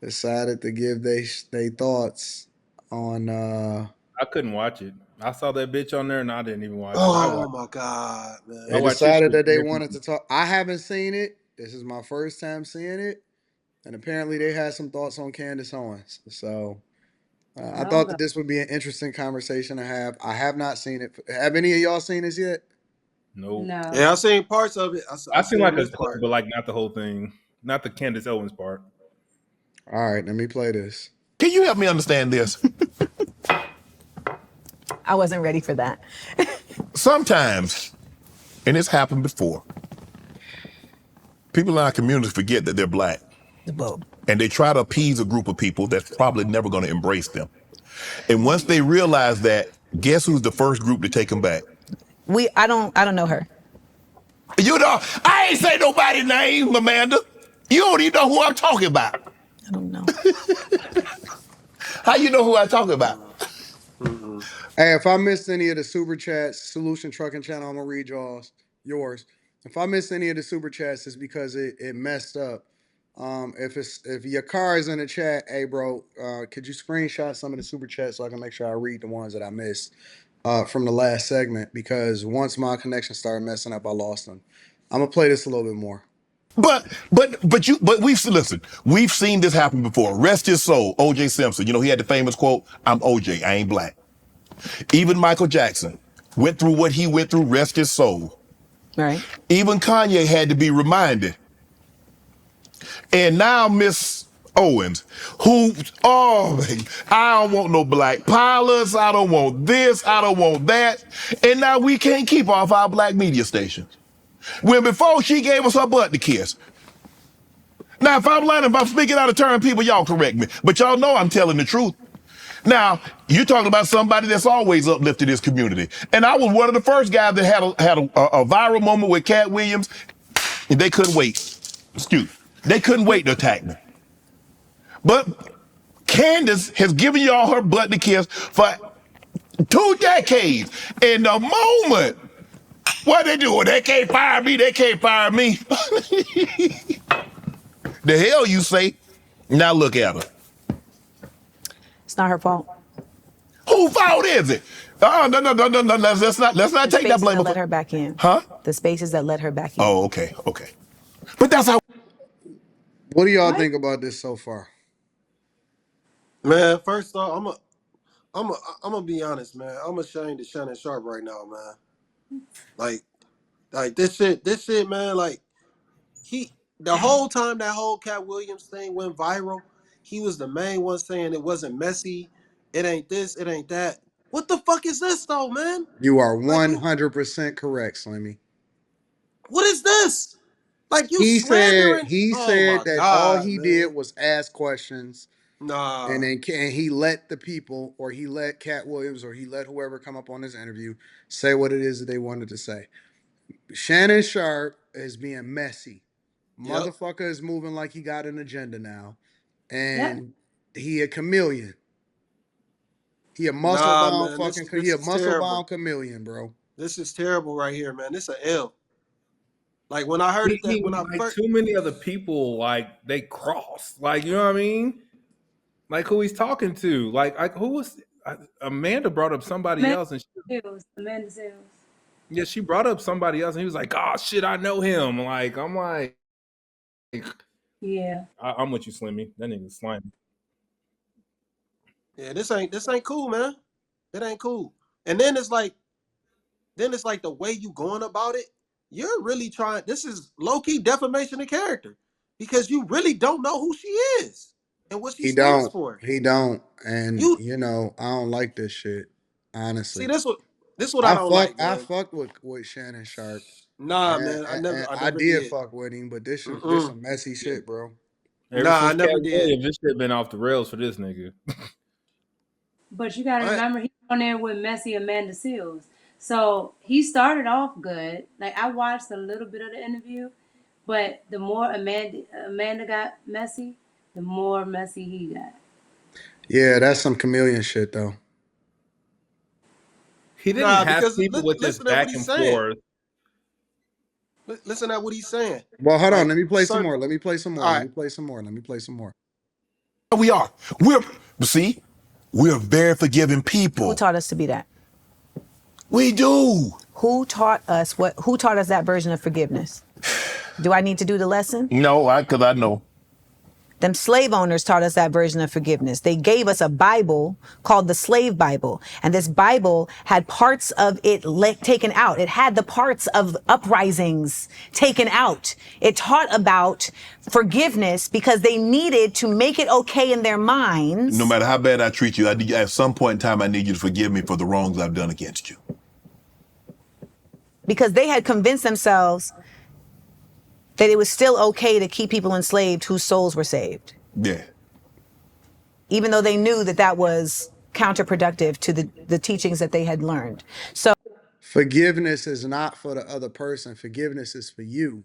decided to give they thoughts on. I couldn't watch it. I saw that bitch on there and I didn't even watch it. Oh my god, I They man. watched his decided shit that they every wanted to talk. I haven't seen it. This is my first time seeing it, and apparently they had some thoughts on Candace Owens. So I Oh thought God. that this would be an interesting conversation to have. I have not seen it. Have any of y'all seen this yet? Nope. No. Yeah, I seen parts of it. I I seen seen like a this clip, part. but like not the whole thing. Not the Candace Owens part. All right, let me play this. Can you help me understand this? I wasn't ready for that. Sometimes, and it's happened before, people in our community forget that they're black. The bulb. And they try to appease a group of people that's probably never going to embrace them. And once they realize that, guess who's the first group to take them back? I don't know her. You know, I ain't say nobody's name, Amanda. You don't even know who I'm talking about. I don't know. How you know who I'm talking about? Mm-mm. Hey, if I missed any of the super chats, Solution Trucking Channel, I'm gonna read yours. If I missed any of the super chats, it's because it messed up. If your car is in the chat, hey bro, could you screenshot some of the super chats so I can make sure I read the ones that I missed from the last segment? Because once my connection started messing up, I lost them. I'm gonna play this a little bit more. But we've seen this happen before. Rest his soul, O.J. Simpson. You know, he had the famous quote, "I'm O.J., I ain't black." Even Michael Jackson went through what he went through, rest his soul. Right. Even Kanye had to be reminded. And now Miss Owens, who, oh, I don't want no black pilots, I don't want this, I don't want that. And now we can't keep off our black media stations. When before she gave us her butt to kiss. Now, if I'm lying, if I'm speaking out of turn, people, y'all correct me. But y'all know I'm telling the truth. Now, you're talking about somebody that's always uplifted this community. And I was one of the first guys that had a viral moment with Cat Williams, and they couldn't wait. They couldn't wait to attack me. But Candace has given y'all her butt to kiss for 2 decades. And the moment, what they do? They can't fire me, they can't fire me. The hell you say? Now look at her. It's not her fault. Whose fault is it? Oh, no. Let's not The take that spaces blame. that let her back in. Huh? The spaces that let her back in. Oh, okay. But that's how. What do y'all What? think about this so far? Man, first off, I'm gonna be honest, man. I'm ashamed of Shannon Sharpe right now, man. Like, this shit, man. Like, the whole time that whole Cat Williams thing went viral, he was the main one saying it wasn't messy, it ain't this, it ain't that. What the fuck is this though, man? You are Like, you, 100% correct, Slimmy. what is this? Like, you He said slandering? he Oh said my that all god, he did man. was ask questions, and Nah. then he let the people, or he let Cat Williams, or he let whoever come up on his interview say what it is that they wanted to say. Shannon Sharpe is being messy. Yep. Motherfucker is moving like he got an agenda now, Yep. and he a chameleon. He a muscle Nah, bound man. fucking. He This a is muscle terrible. bound chameleon, bro. This is terrible right here, man. This a L. Like when I heard it that when I Like first too many other people, like they cross. Like you know what I mean? Like who he's talking to? Like who was Amanda brought up somebody Amanda else, and Seals. Amanda Seals. yeah, she brought up somebody else, and he was like, "Oh shit, I know him." Like I'm like, Yeah. I'm with you, Slimmy. That nigga's slimy. yeah, this ain't cool, man. It ain't cool. And then it's like the way you going about it, you're really trying. This is low key defamation of character because you really don't know who she is and what she He stands don't. for. He don't. And You I don't like this shit. see Honestly. this what I don't like, I man. fucked with Shannon Sharp. Nah, And, man, and I I never did did. fuck with him, but this Mm-mm. some messy shit, bro. Ever Nah, I since Cat never did. Williams, this shit been off the rails for this nigga. But you got to I remember, he's on there with Messy Amanda Seals. So he started off good. Like, I watched a little bit of the interview, but the more Amanda got messy, the more messy he got. Yeah, that's some chameleon shit though. He didn't nah have because people with this listen at what back he's and saying. forth. Listen at what he's saying. Well, hold on. Like Let me play some certain. more. Let me play some more. All Let right. me play some more. Let me play some more. We are. We're very forgiving people. Who taught us to be that? We do. Who taught us that version of forgiveness? Do I need to do the lesson? No, because I know. Them slave owners taught us that version of forgiveness. They gave us a Bible called the Slave Bible. And this Bible had parts of it taken out. It had the parts of uprisings taken out. It taught about forgiveness because they needed to make it okay in their minds. No matter how bad I treat you, at some point in time, I need you to forgive me for the wrongs I've done against you. Because they had convinced themselves that it was still okay to keep people enslaved whose souls were saved. Yeah. Even though they knew that that was counterproductive to the teachings that they had learned. So Forgiveness is not for the other person. Forgiveness is for you.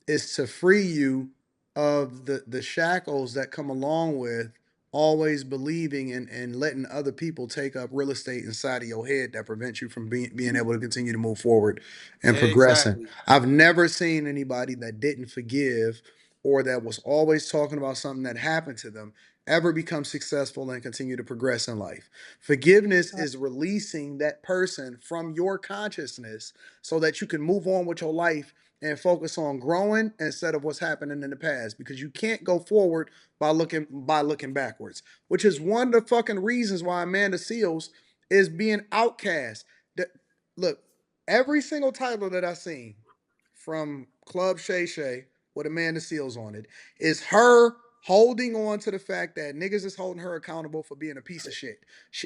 It's to free you of the shackles that come along with always believing and letting other people take up real estate inside of your head that prevents you from being able to continue to move forward and progressing. Exactly. I've never seen anybody that didn't forgive or that was always talking about something that happened to them ever become successful and continue to progress in life. Forgiveness is releasing that person from your consciousness so that you can move on with your life and focus on growing instead of what's happening in the past, because you can't go forward by looking backwards, which is one of the fucking reasons why Amanda Seals is being outcast. Look, every single title that I seen from Club Shay Shay with Amanda Seals on it is her holding on to the fact that niggas is holding her accountable for being a piece of shit.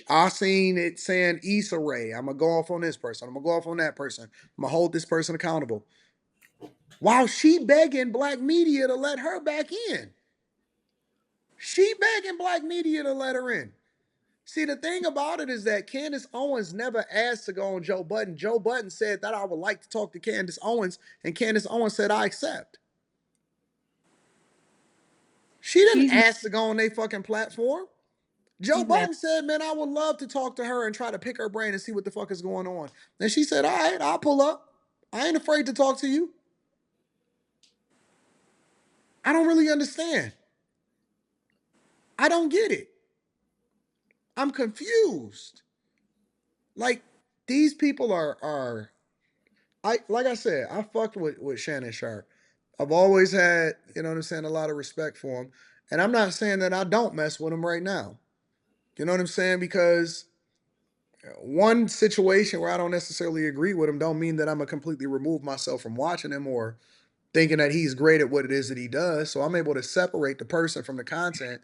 I seen it saying Issa Rae, I'm gonna go off on this person, I'm gonna go off on that person, I'm gonna hold this person accountable, while she begging black media to let her back in. She begging black media to let her in. See, the thing about it is that Candace Owens never asked to go on Joe Budden. Joe Budden said that I would like to talk to Candace Owens, and Candace Owens said I accept. She didn't She's ask to go on their fucking platform. Joe she's mad. Budden said, man, I would love to talk to her and try to pick her brain and see what the fuck is going on. And she said, all right, I'll pull up. I ain't afraid to talk to you. I don't really understand. I don't get it. I'm confused. Like, these people are I like I said, I fucked with Shannon Sharpe. I've always had, you know what I'm saying, a lot of respect for him. And I'm not saying that I don't mess with him right now. You know what I'm saying? Because one situation where I don't necessarily agree with him don't mean that I'm gonna completely remove myself from watching him or thinking that he's great at what it is that he does. So I'm able to separate the person from the content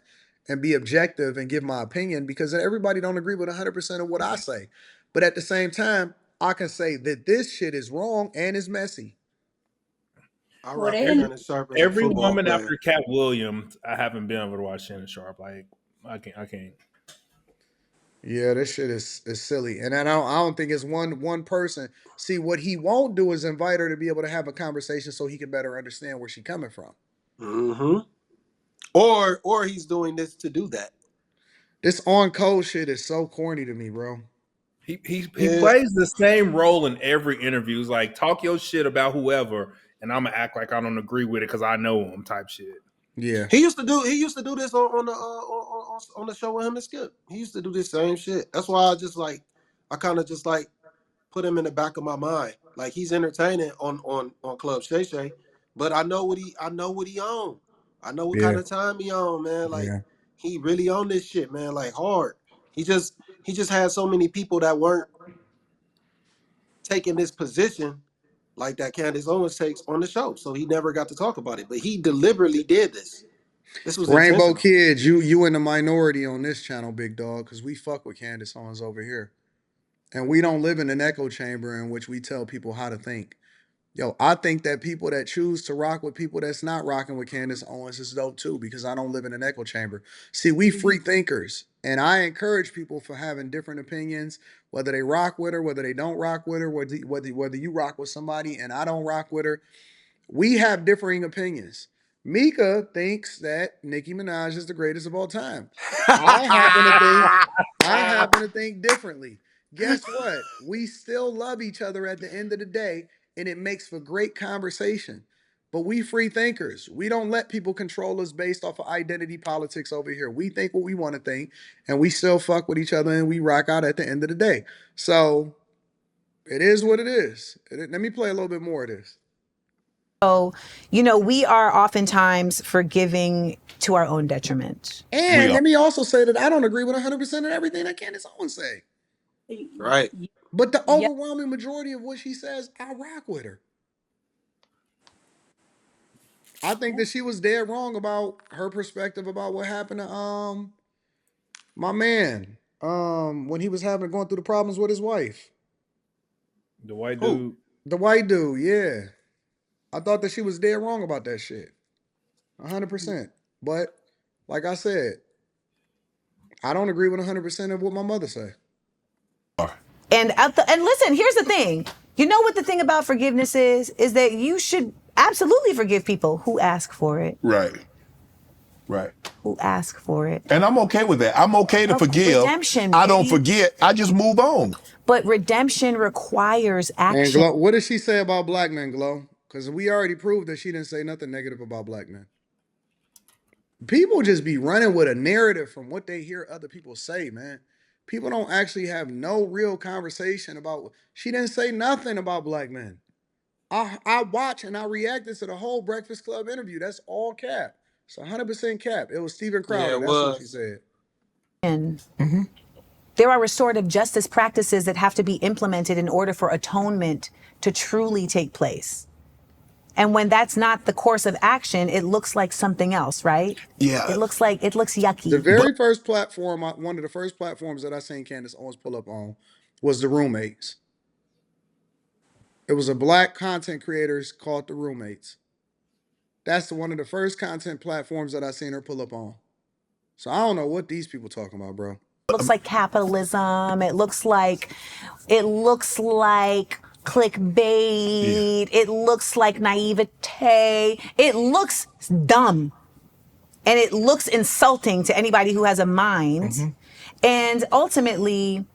and be objective and give my opinion, because everybody don't agree with 100% of what I say. But at the same time, I can say that this shit is wrong and is messy. I Well, rock they with didn't. Shannon Sharpe as a Every football woman player. after Cat Williams, I haven't been able to watch Shannon Sharpe. Like I can't. Yeah, this shit is silly, and I don't think it's one person. See, what he won't do is invite her to be able to have a conversation so he can better understand where she's coming from. Mm-hmm. Or he's doing this to do that. This on code shit is so corny to me, bro. He Yeah. plays the same role in every interview. It's like talk your shit about whoever, and I'm gonna act like I don't agree with it because I know him type shit. Yeah. He used to do this on the show with him and Skip. He used to do this same shit. That's why I kind of just like put him in the back of my mind. Like, he's entertaining on Club Shay Shay, but I know what he on. I know what Yeah. kind of time he on, man. Like, Yeah. he really on this shit, man. Like, hard. He just had so many people that weren't taking this position like that Candace Owens takes on the show, so he never got to talk about it. But he deliberately did this. This was Rainbow intentional. Kids, you in the minority on this channel, big dog, because we fuck with Candace Owens over here. And we don't live in an echo chamber in which we tell people how to think. Yo, I think that people that choose to rock with people that's not rocking with Candace Owens is dope too, because I don't live in an echo chamber. See, we free thinkers, and I encourage people for having different opinions, whether they rock with her, whether they don't rock with her, whether you rock with somebody and I don't rock with her. We have differing opinions. Mika thinks that Nicki Minaj is the greatest of all time. I happen to think I happen to think differently. Guess what? We still love each other at the end of the day, and it makes for great conversation. But we free thinkers. We don't let people control us based off of identity politics over here. We think what we want to think, and we still fuck with each other and we rock out at the end of the day. So it is what it is. Let me play a little bit more of this. So, you know, we are oftentimes forgiving to our own detriment. And let me also say that I don't agree with 100% of everything that Candace Owens say. Right. But the Yeah. overwhelming majority of what she says, I rock with her. I think that she was dead wrong about her perspective about what happened to my man when he was going through the problems with his wife. The white Who? dude. The white dude, yeah. I thought that she was dead wrong about that shit. 100%. But like I said, I don't agree with 100% of what my mother say. And listen, here's the thing. You know what the thing about forgiveness is that you should absolutely forgive people who ask for it. Right. Right. Who ask for it. And I'm okay with that. I'm okay to forgive. Redemption, I don't baby. forget. I just move on. But redemption requires And action. Glow, what did she say about black men, Glow? Because we already proved that she didn't say nothing negative about black men. People just be running with a narrative from what they hear other people say, man. People don't actually have no real conversation about. She didn't say nothing about black men. I watch and I reacted to the whole Breakfast Club interview. That's all cap. It's 100% cap. It was Steven Crowder. Yeah, it That's what she was. said. There are restorative justice practices that have to be implemented in order for atonement to truly take place. And when that's not the course of action, it looks like something else, right? Yeah. It looks yucky. The very first platform, one of the first platforms that I seen Candace Owens pull up on was the Roommates. It was a black content creators called the Roommates. That's one of the first content platforms that I seen her pull up on. So I don't know what these people talking about, bro. It looks like capitalism. It looks like clickbait. It looks like naivete. It looks dumb. And it looks insulting to anybody who has a mind. And ultimately,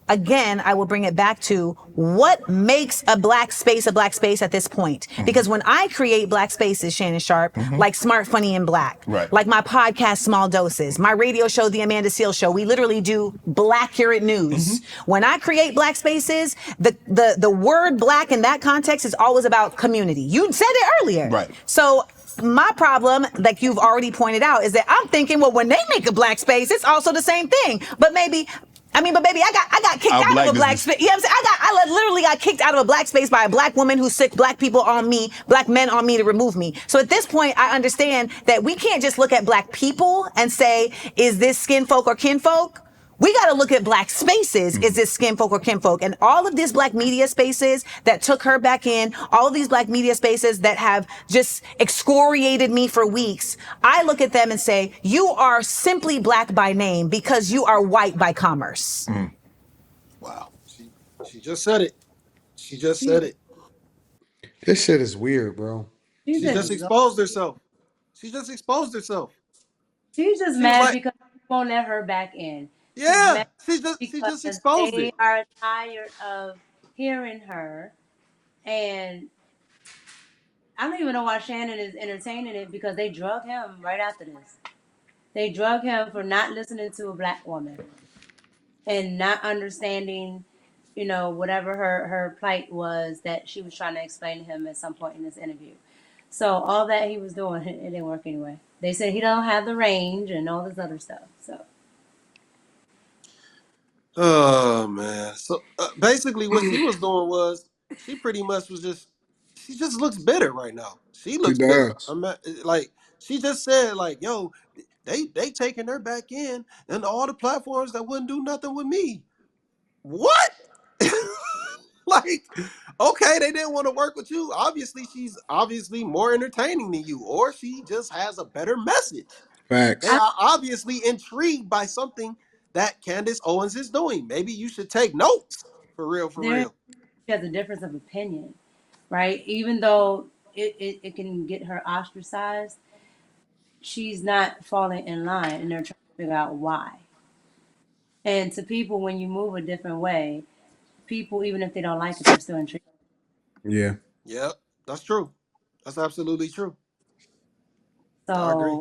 again, I will bring it back to what makes a black space at this point. Because when I create black spaces, Shannon Sharpe, like Smart, Funny, and Black, Right. like my podcast, Small Doses, my radio show, The Amanda Seales Show, we literally do black-accurate news. When I create black spaces, the word black in that context is always about community. You said it earlier. Right. So my problem, like you've already pointed out, is that I'm thinking, well, when they make a black space, it's also the same thing. But baby, I got kicked out of a black space. You know what I'm saying? I literally got kicked out of a black space by a black woman who sick black people on me, black men on me to remove me. So at this point, I understand that we can't just look at black people and say, is this skin folk or kinfolk? We got to look at black spaces. Is this skin folk or kinfolk? And all of these black media spaces that took her back in, all of these black media spaces that have just excoriated me for weeks, I look at them and say, you are simply black by name because you are white by commerce. Wow. She just said it. She just said it. This shit is weird, bro. She just exposed herself. She just exposed herself. She's just She was mad like, because we won't let her back in. She's yeah, mad she because just exposed they it. are tired of hearing her. And I don't even know why Shannon is entertaining it, because they drug him right after this. They drug him for not listening to a black woman and not understanding, whatever her plight was that she was trying to explain to him at some point in this interview. So all that he was doing, it didn't work anyway. They said he don't have the range and all this other stuff. So Oh man. So basically, what she was doing was she pretty much was she just looks bitter right now. She She looks bitter. does. Like she just said, like, yo, they taking her back in, and all the platforms that wouldn't do nothing with me. What? Like, okay, they didn't want to work with you. Obviously, she's obviously more entertaining than you, or she just has a better message. They Facts. are obviously intrigued by something that Candace Owens is doing. Maybe you should take notes. For real, for there real. she has a difference of opinion, right? Even though it can get her ostracized, she's not falling in line, and they're trying to figure out why. And to people, when you move a different way, people, even if they don't like it, they're still intrigued. Yeah. Yep, that's true. That's absolutely true. I agree.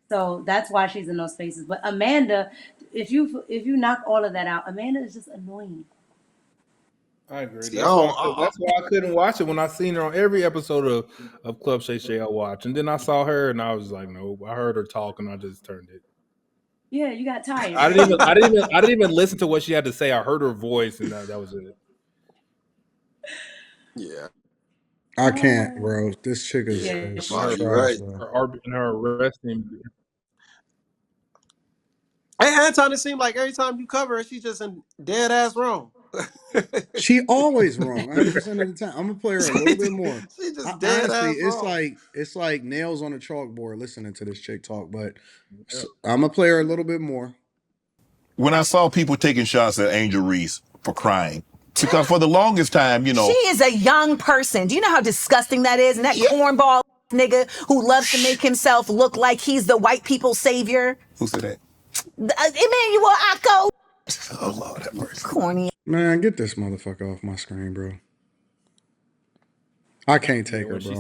So that's why she's in those spaces. But Amanda, if you knock all of that out, Amanda is just annoying. I agree. See, I don't. That's why I couldn't watch it when I seen her on every episode of Club Shay Shay I watched. And then I saw her and I was like, nope. I heard her talk and I just turned it. Yeah, you got tired. I didn't even listen to what she had to say. I heard her voice and that was it. Yeah, I can't, bro. This chick is, yeah. Yeah, is Wow, she. you're trash, right. bro. Her resting. Hey, Anton, it seems like every time you cover her, she's just in dead ass wrong. She always wrong 100% of the time. I'm gonna play her a little bit more. she just dead Honestly, ass wrong. it's like nails on a chalkboard listening to this chick talk. But Yeah. I'm gonna play her a little bit more. When I saw people taking shots at Angel Reese for crying, because for the longest time, She is a young person. Do you know how disgusting that is? And that yeah. cornball nigga who loves to make himself look like he's the white people's savior. Who said that? Emmanuel Akko. Oh Lord, have mercy. Corny. Man, get this motherfucker off my screen, bro. I can't Yeah, take her, bro.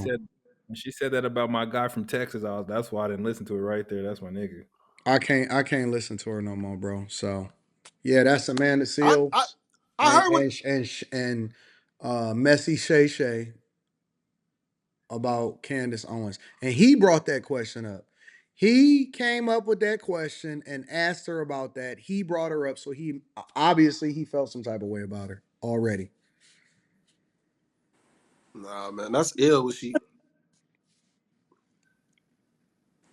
when she said that about my guy from Texas, that's why I didn't listen to it right there. That's my nigga. I can't listen to her no more, bro. So yeah, that's Amanda I, I, Seals I heard what. and Messy Shay Shay about Candace Owens. And he brought that question up. He came up with that question and asked her about that. He brought her up, so he obviously he felt some type of way about her already. Nah, man, that's ill. Was she?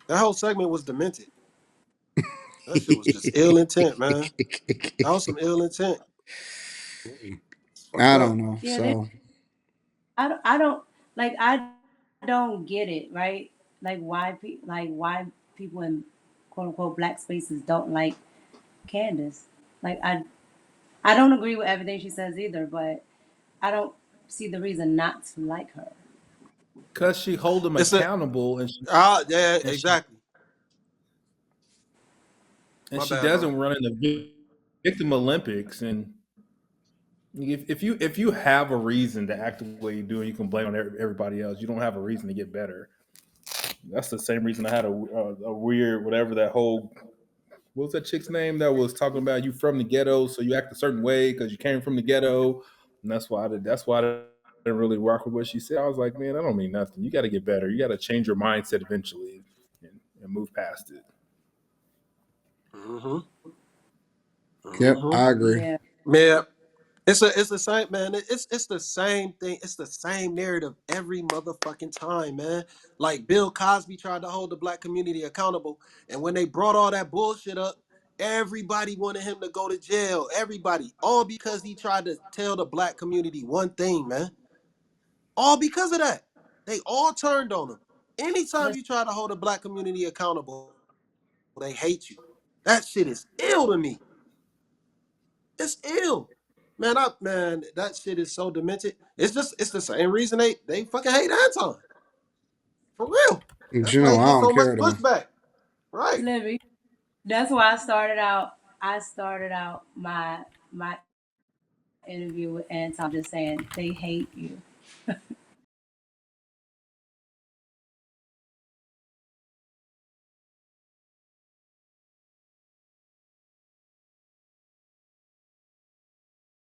That whole segment was demented. That shit was just ill intent, man. That was some ill intent. It's fucked I up. don't know. Yeah, So I don't get it, right? Why people in quote unquote black spaces don't like Candace. Like I don't agree with everything she says either, but I don't see the reason not to like her. Cause she hold them It's a accountable yeah, and she exactly. and My she bad, bro. doesn't run in the victim Olympics. And if you have a reason to act the way you do, and you can blame on everybody else, you don't have a reason to get better. That's the same reason I had a weird whatever that whole what was that chick's name that was talking about you from the ghetto, so you act a certain way because you came from the ghetto, and that's why I didn't really rock with what she said. I was like, man, that don't mean nothing. You got to get better. You got to change your mindset eventually and move past it. Mm-hmm. yep, Mm-hmm. I agree. Yeah. Yeah. It's the same, man. It's the same thing. It's the same narrative every motherfucking time, man. Like Bill Cosby tried to hold the black community accountable, and when they brought all that bullshit up, everybody wanted him to go to jail. Everybody, all because he tried to tell the black community one thing, man. All because of that, they all turned on him. Anytime But you try to hold a black community accountable, they hate you. That shit is ill to me. It's ill. Man, that shit is so demented. It's the same reason they fucking hate Anton. For real. But That's you why know, he I gets don't so much care though. pushback. Right. Livy, that's why I started out my interview with Anton just saying they hate you.